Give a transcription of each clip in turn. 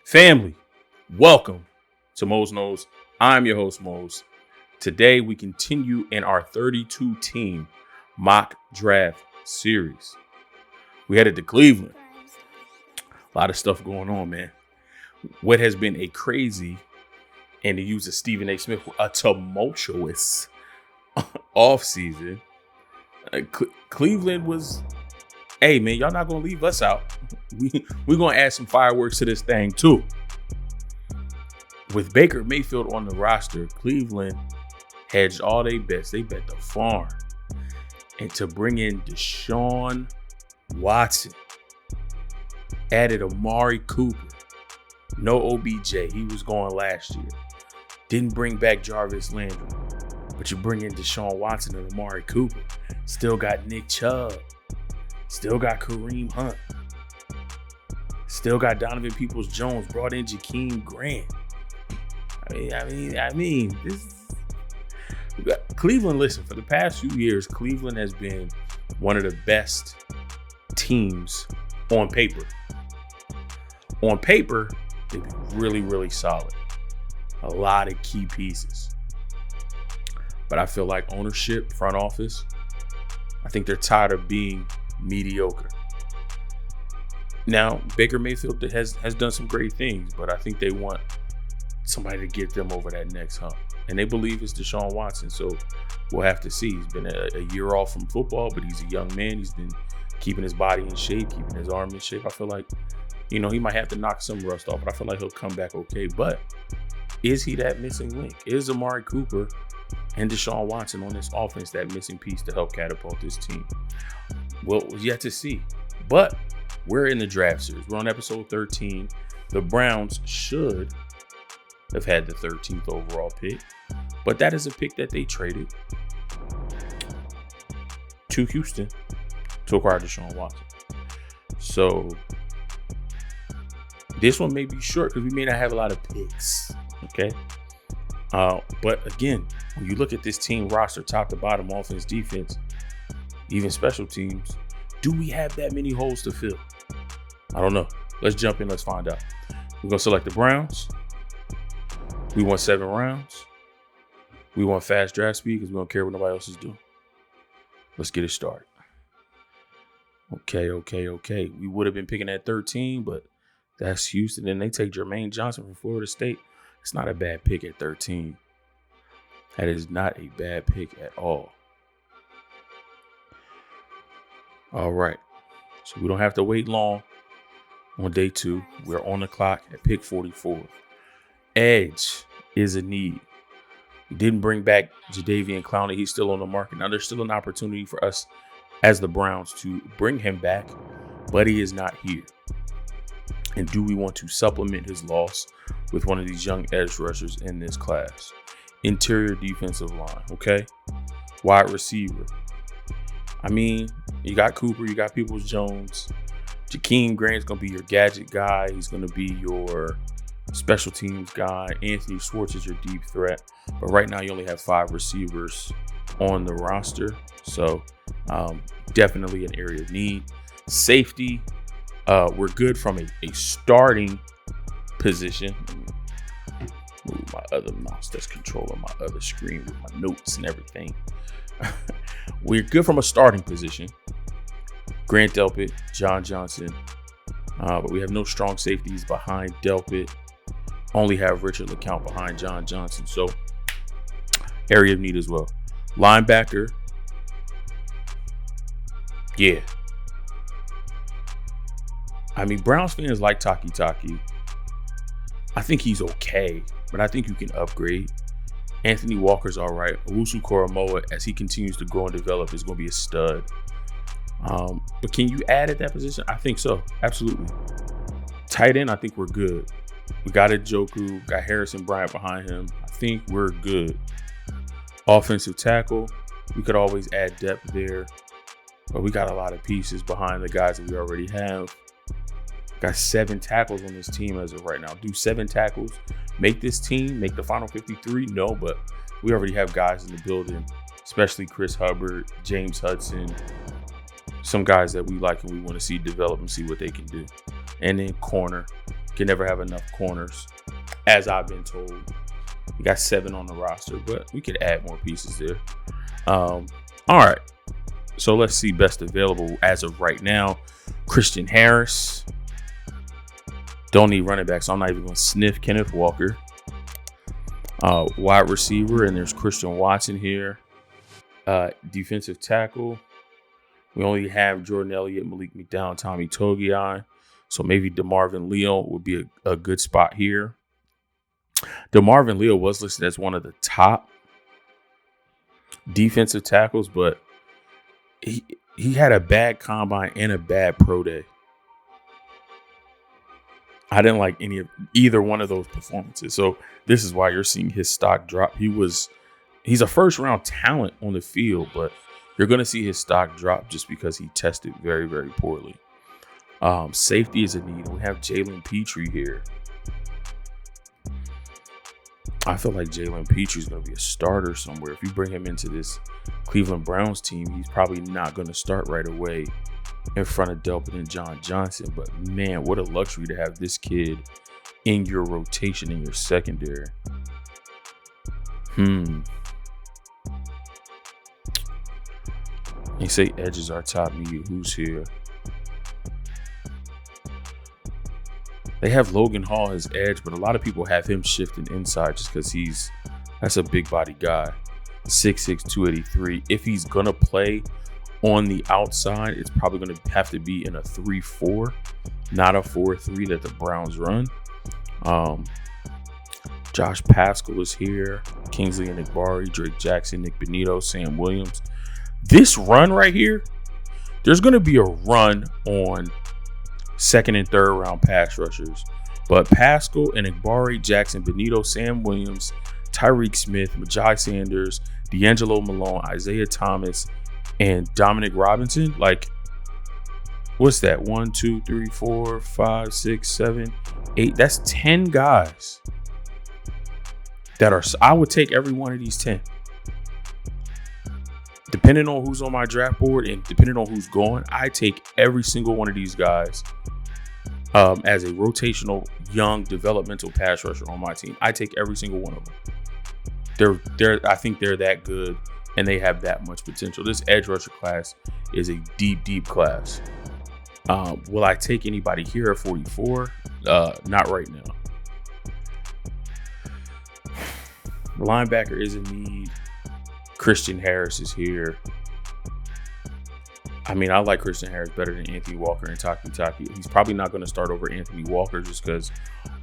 Family, welcome to Mose Knows. I'm your host, Mose. Today, we continue in our 32-team mock draft series. We headed to Cleveland. A lot of stuff going on, man. What has been a crazy, and to use a Stephen A. Smith, a tumultuous offseason. Cleveland was, hey, man, y'all not going to leave us out. We're going to add some fireworks to this thing, too. With Baker Mayfield on the roster, Cleveland hedged all their bets. They bet the farm. And to bring in Deshaun Watson, added Amari Cooper. No OBJ. He was gone last year. Didn't bring back Jarvis Landry. But you bring in Deshaun Watson and Amari Cooper. Still got Nick Chubb. Still got Kareem Hunt. Still got Donovan Peoples-Jones. Brought in Jakeem Grant. I mean, Cleveland, listen, for the past few years, Cleveland has been one of the best teams on paper. On paper, they've been really, really solid. A lot of key pieces. But I feel like ownership, front office, I think they're tired of being mediocre. Now, Baker Mayfield has done some great things, but I think they want somebody to get them over that next hump. And they believe it's Deshaun Watson, so we'll have to see. He's been a year off from football, but he's a young man. He's been keeping his body in shape, keeping his arm in shape. I feel like, he might have to knock some rust off, but I feel like he'll come back okay. But is he that missing link? Is Amari Cooper and Deshaun Watson on this offense that missing piece to help catapult this team? Well, yet to see. But we're in the draft series. We're on episode 13. The Browns should have had the 13th overall pick, but that is a pick that they traded to Houston to acquire Deshaun Watson. So this one may be short because we may not have a lot of picks. Okay. But again, when you look at this team roster, top to bottom, offense, defense, even special teams, do we have that many holes to fill? I don't know. Let's jump in. Let's find out. We're going to select the Browns. We want 7 rounds. We want fast draft speed because we don't care what nobody else is doing. Let's get it started. Okay. We would have been picking at 13, but that's Houston. Then they take Jermaine Johnson from Florida State. It's not a bad pick at 13. That is not a bad pick at all. All right. So we don't have to wait long on day 2. We're on the clock at pick 44. Edge is a need. We didn't bring back Jadeveon Clowney. He's still on the market. Now, there's still an opportunity for us as the Browns to bring him back, but he is not here. And do we want to supplement his loss with one of these young edge rushers in this class? Interior defensive line, okay? Wide receiver. I mean, you got Cooper, you got Peoples-Jones. Jakeem Grant's going to be your gadget guy. He's going to be your special teams guy. Anthony Schwartz is your deep threat. But right now, you only have 5 receivers on the roster. So definitely an area of need. Safety, we're good from a starting position. Move my other mouse that's controlling my other screen with my notes and everything. We're good from a starting position. Grant Delpit, John Johnson. But we have no strong safeties behind Delpit. Only have Richard LeCount behind John Johnson. So, area of need as well. Linebacker. Yeah. I mean, Browns fans like Taki. I think he's okay, but I think you can upgrade. Anthony Walker's all right. Owusu Koromoa, as he continues to grow and develop, is going to be a stud. But can you add at that position? I think so. Absolutely. Tight end, I think we're good. We got Njoku, got Harrison Bryant behind him. I think we're good. Offensive tackle, we could always add depth there. But we got a lot of pieces behind the guys that we already have. Got 7 tackles on this team as of right now. Do 7 tackles make this team, make the final 53? No, but we already have guys in the building, especially Chris Hubbard, James Hudson, some guys that we like and we want to see develop and see what they can do. And then corner, can never have enough corners, as I've been told. We got 7 on the roster, but we could add more pieces there. All right, so let's see best available as of right now. Christian Harris. Don't need running back, so I'm not even going to sniff Kenneth Walker. Wide receiver, and there's Christian Watson here. Defensive tackle, we only have Jordan Elliott, Malik McDowell, Tommy Togiai. So maybe DeMarvin Leal would be a good spot here. DeMarvin Leal was listed as one of the top defensive tackles, but he had a bad combine and a bad pro day. I didn't like either one of those performances. So this is why you're seeing his stock drop. He's a first round talent on the field, but you're going to see his stock drop just because he tested very, very poorly. Safety is a need. We have Jalen Petrie here. I feel like Jalen Petrie is going to be a starter somewhere. If you bring him into this Cleveland Browns team, he's probably not going to start right away in front of Delpit and John Johnson. But man, what a luxury to have this kid in your rotation in your secondary. They say edge is our top need. Who's here? They have Logan Hall as edge, but a lot of people have him shifting inside just because that's a big body guy. 6'6", 283. If he's going to play on the outside, it's probably going to have to be in a 3-4, not a 4-3 that the Browns run. Josh Paschal is here. Kingsley Enagbare, Drake Jackson, Nick Benito, Sam Williams. This run right here, there's going to be a run on second and third round pass rushers. But Paschal, Enagbare, Jackson, Benito, Sam Williams, Tyreek Smith, Majai Sanders, D'Angelo Malone, Isaiah Thomas, and Dominic Robinson. Like, what's that? 1, 2, 3, 4, 5, 6, 7, 8. That's 10 guys that are. I would take every one of these 10. Depending on who's on my draft board and depending on who's going, I take every single one of these guys as a rotational, young, developmental pass rusher on my team. I take every single one of them. I think they're that good and they have that much potential. This edge rusher class is a deep, deep class. Will I take anybody here at 44? Not right now. Linebacker is in need. Christian Harris is here. I mean, I like Christian Harris better than Anthony Walker and Taki. He's probably not going to start over Anthony Walker just because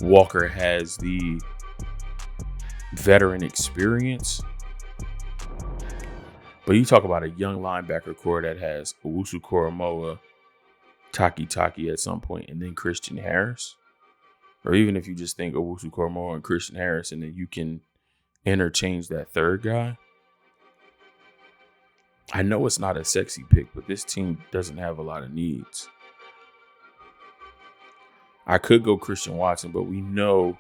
Walker has the veteran experience. But you talk about a young linebacker core that has Owusu Koromoa, Taki at some point, and then Christian Harris. Or even if you just think Owusu Koromoa and Christian Harris, and then you can interchange that third guy. I know it's not a sexy pick, but this team doesn't have a lot of needs. I could go Christian Watson, but we know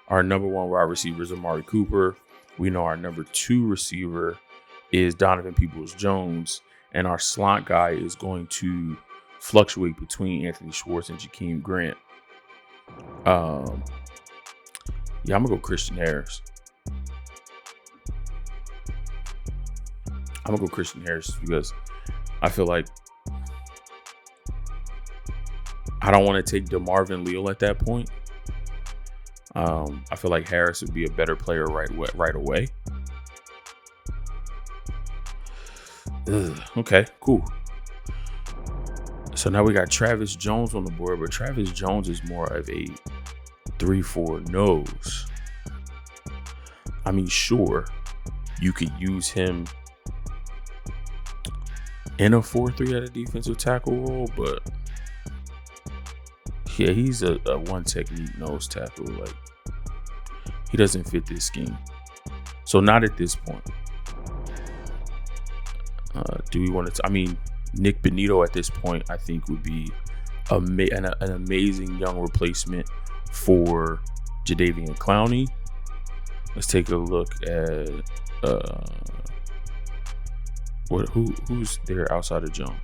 our number 1 wide receiver is Amari Cooper. We know our number 2 receiver is Donovan Peoples-Jones, and our slot guy is going to fluctuate between Anthony Schwartz and Jakeem Grant. I'm going to go Christian Harris. I'm going to go Christian Harris because I feel like I don't want to take DeMarvin Leal at that point. I feel like Harris would be a better player right away. Okay, cool. So now we got Travis Jones on the board, but Travis Jones is more of a 3-4 nose. I mean, sure, you could use him in a 4-3 at a defensive tackle role, but yeah, he's a one technique nose tackle. Like, he doesn't fit this scheme. So not at this point. Do we want to? I mean, Nick Benito at this point, I think, would be an amazing young replacement for Jadeveon Clowney. Let's take a look at who's there outside of Jones.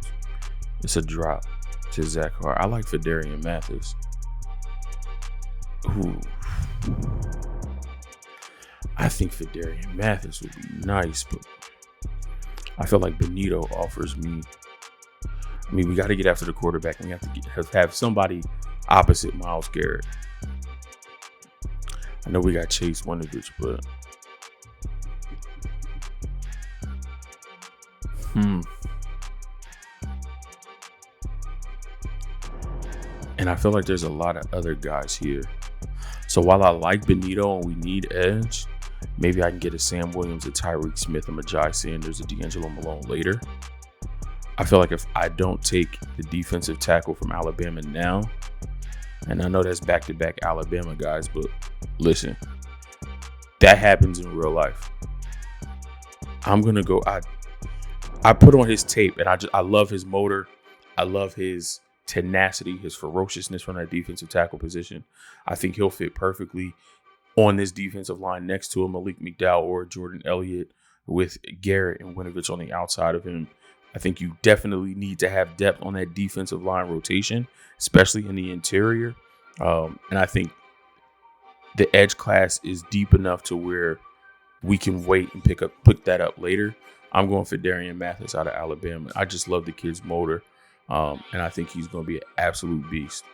It's a drop to Zach Hart. I like Fedarian Mathis. Ooh. I think Fedarian Mathis would be nice, but I feel like Benito offers me. I mean, we got to get after the quarterback, and we have to have somebody opposite Myles Garrett. I know we got Chase Winovich, but and I feel like there's a lot of other guys here. So while I like Benito and we need edge, maybe I can get a Sam Williams, a Tyreek Smith, a Majai Sanders, a D'Angelo Malone later. I feel like if I don't take the defensive tackle from Alabama now, and I know that's back-to-back Alabama guys, but listen, that happens in real life. I'm going to go, I put on his tape, and I love his motor. I love his tenacity, his ferociousness from that defensive tackle position. I think he'll fit perfectly on this defensive line next to a Malik McDowell or Jordan Elliott with Garrett and Winovich on the outside of him. I think you definitely need to have depth on that defensive line rotation, especially in the interior. And I think the edge class is deep enough to where we can wait and pick that up later. I'm going for Fedarian Mathis out of Alabama. I just love the kid's motor. And I think he's going to be an absolute beast.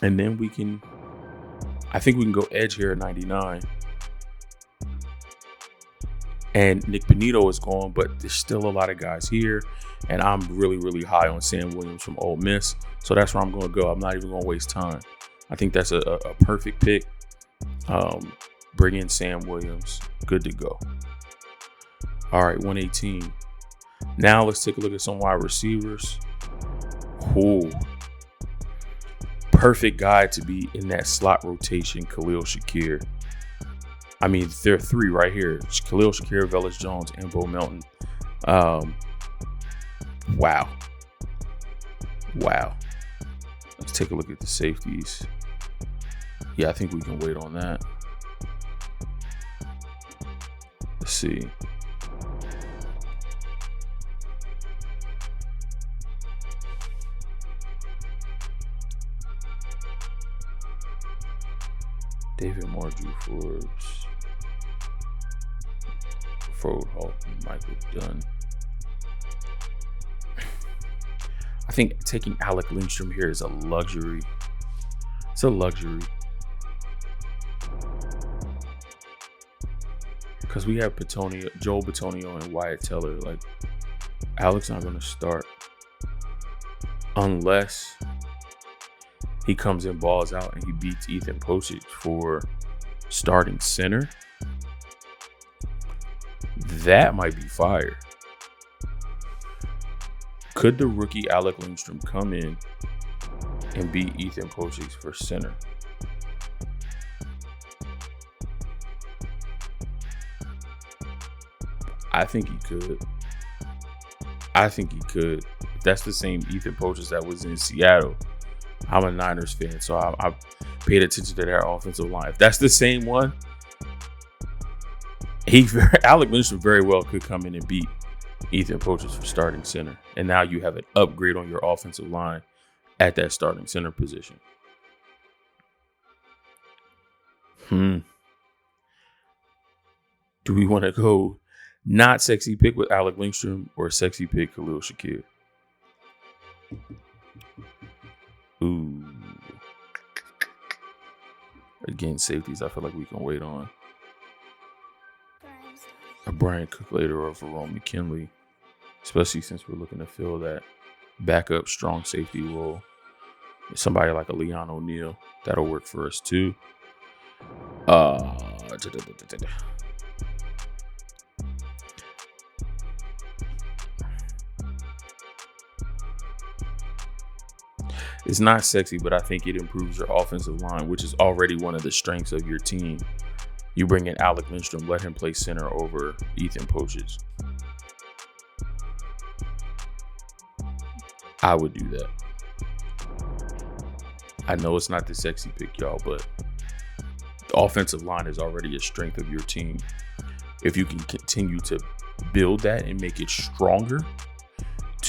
And then I think we can go edge here at 99. And Nick Benito is gone, but there's still a lot of guys here. And I'm really, really high on Sam Williams from Ole Miss. So that's where I'm going to go. I'm not even going to waste time. I think that's a perfect pick. Bring in Sam Williams. Good to go. All right, 118. Now let's take a look at some wide receivers. Ooh. Perfect guy to be in that slot rotation, Khalil Shakir. I mean, there are three right here. Khalil Shakir, Velus Jones, and Bo Melton. Wow. Let's take a look at the safeties. Yeah, I think we can wait on that. Let's see. David Moore, Drew Forbes, Ford Hall, and Michael Dunn. I think taking Alec Lindstrom here is a luxury. It's a luxury. Because we have Joel Bitonio and Wyatt Teller. Like, Alec's not going to start unless he comes in, balls out, and he beats Ethan Pocic for starting center. That might be fire. Could the rookie Alec Lindstrom come in and beat Ethan Pocic for center? I think he could. If that's the same Ethan Pocic that was in Seattle. I'm a Niners fan, so I paid attention to their offensive line. If that's the same one, Alec Lindstrom very well could come in and beat Ethan Pocic for starting center. And now you have an upgrade on your offensive line at that starting center position. Do we want to go not sexy pick with Alec Lindstrom or sexy pick Khalil Shakir? Ooh. Again, safeties I feel like we can wait on. A Brian Cook later or Verone McKinley, especially since we're looking to fill that backup strong safety role. Somebody like a Leon O'Neal, that'll work for us too. It's not sexy, but I think it improves your offensive line, which is already one of the strengths of your team. You bring in Alec Lindstrom, let him play center over Ethan Pocic. I would do that. I know it's not the sexy pick, y'all, but the offensive line is already a strength of your team. If you can continue to build that and make it stronger,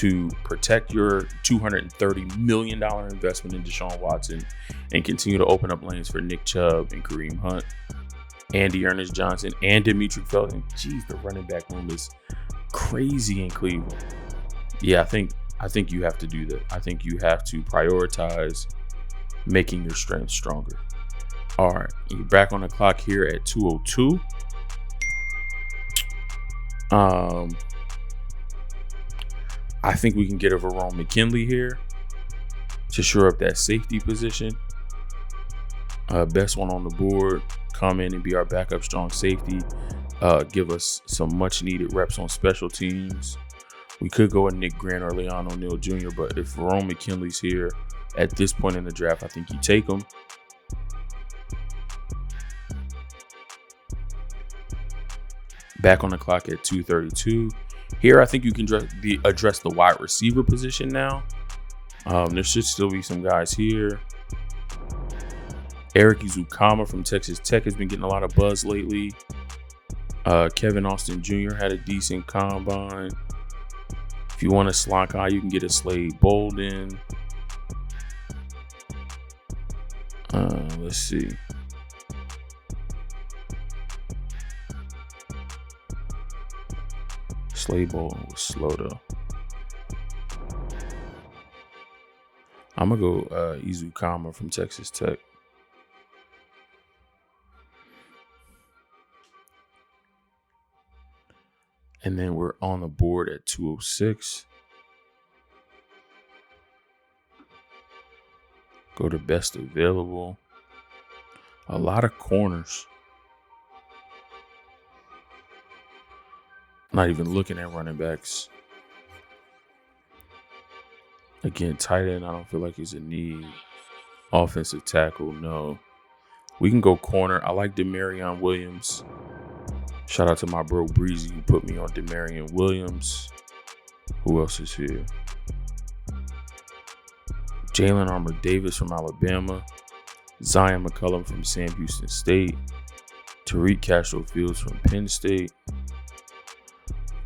to protect your $230 million investment in Deshaun Watson and continue to open up lanes for Nick Chubb and Kareem Hunt, Andy Ernest Johnson, and Demetri Felton. Geez, the running back room is crazy in Cleveland. Yeah, I think you have to do that. I think you have to prioritize making your strength stronger. All right, you're back on the clock here at 2:02. I think we can get a Verone McKinley here to shore up that safety position. Best one on the board. Come in and be our backup strong safety. Give us some much needed reps on special teams. We could go with Nick Grant or Leon O'Neal Jr., but if Verone McKinley's here at this point in the draft, I think you take him. Back on the clock at 2:32. Here, I think you can address the wide receiver position now. There should still be some guys here. Eric Izukama from Texas Tech has been getting a lot of buzz lately. Kevin Austin Jr. had a decent combine. If you want a slot guy, you can get a Slade Bolden. Let's see. Slade Bolden was slow though. I'm gonna go Izukama from Texas Tech. And then we're on the board at 2:06. Go to best available. A lot of corners. Not even looking at running backs. Again, tight end, I don't feel like he's a need. Offensive tackle, no. We can go corner. I like Demarion Williams. Shout out to my bro Breezy who put me on Demarion Williams. Who else is here? Jalen Armour Davis from Alabama. Zion McCullum from Sam Houston State. Tariq Castro Fields from Penn State.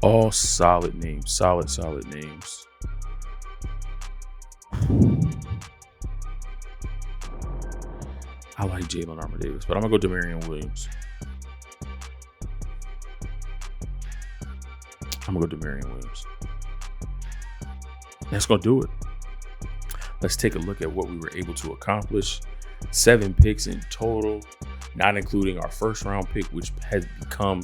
All solid names. Solid names. I like Jalen Armour Davis, but I'm going to go Demarion Williams. That's going to do it. Let's take a look at what we were able to accomplish. 7 picks in total, not including our first round pick, which has become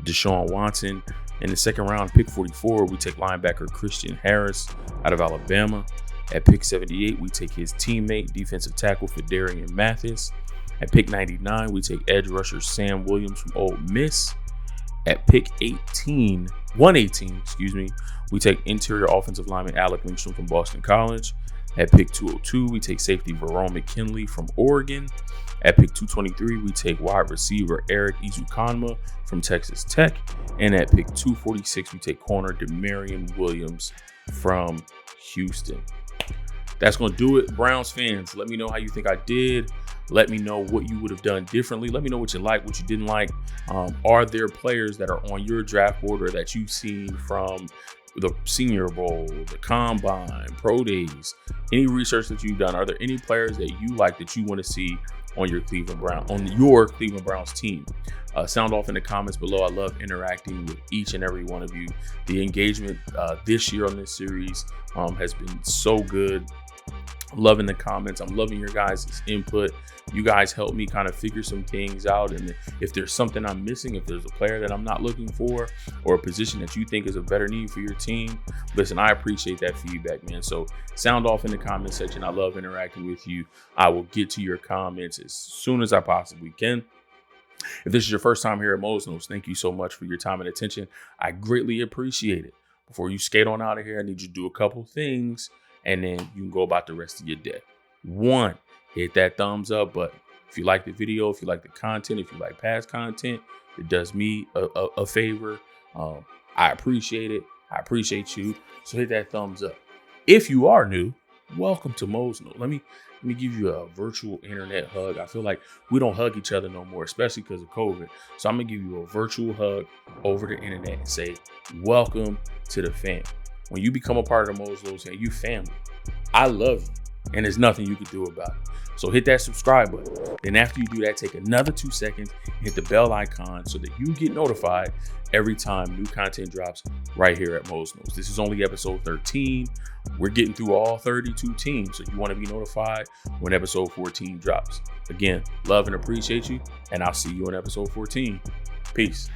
Deshaun Watson. In the second round, pick 44, we take linebacker Christian Harris out of Alabama. At pick 78, we take his teammate, defensive tackle Fedarian Mathis. At pick 99, we take edge rusher Sam Williams from Ole Miss. At pick 118, we take interior offensive lineman Alec Lindstrom from Boston College. At pick 202, we take safety Verone McKinley from Oregon. At pick 223, we take wide receiver Eric Izukama from Texas Tech. And at pick 246, we take corner Demarion Williams from Houston. That's going to do it. Browns fans, let me know how you think I did. Let me know what you would have done differently. Let me know what you like, what you didn't like. Are there players that are on your draft board or that you've seen from the Senior Bowl, the Combine, Pro Days, any research that you've done? Are there any players that you like that you want to see on your Cleveland Browns team? Sound off in the comments below. I love interacting with each and every one of you. The engagement this year on this series has been so good. I'm loving the comments. I'm loving your guys' input. You guys help me kind of figure some things out. And if there's something I'm missing, if there's a player that I'm not looking for or a position that you think is a better need for your team, listen, I appreciate that feedback, man. So sound off in the comment section. I love interacting with you. I will get to your comments as soon as I possibly can. If this is your first time here at Mose Knows, thank you so much for your time and attention. I greatly appreciate it. Before you skate on out of here, I need you to do a couple things, and then you can go about the rest of your day. 1, hit that thumbs up button. If you like the video, if you like the content, if you like past content, it does me a favor. I appreciate it. I appreciate you. So hit that thumbs up. If you are new, welcome to Mose Knows. Let me give you a virtual internet hug. I feel like we don't hug each other no more, especially because of COVID. So I'm going to give you a virtual hug over the internet and say, welcome to the fam. When you become a part of the Mose Knows and you family, I love you. And there's nothing you can do about it. So hit that subscribe button. Then after you do that, take another 2 seconds and hit the bell icon so that you get notified every time new content drops right here at Mose Knows. This is only episode 13. We're getting through all 32 teams. So you want to be notified when episode 14 drops. Again, love and appreciate you. And I'll see you on episode 14. Peace.